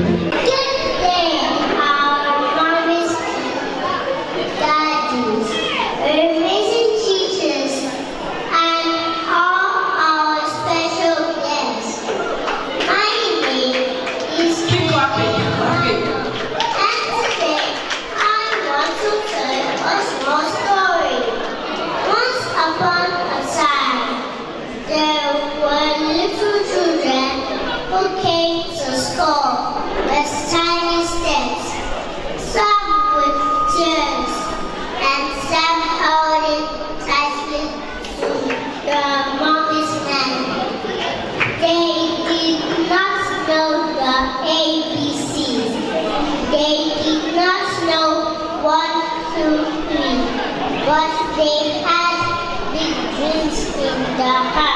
Good day, our mommies, daddies, amazing teachers, and all our special guests. My name is Keep clapping, keep clapping. and today I want to tell a small story. Once upon a time, there were little children who came to school with tiny steps, some with tears, and some holding tightly to their mommy's hand. They did not know the ABCs. They did not know 1, 2, 3, but they had big dreams in their hearts.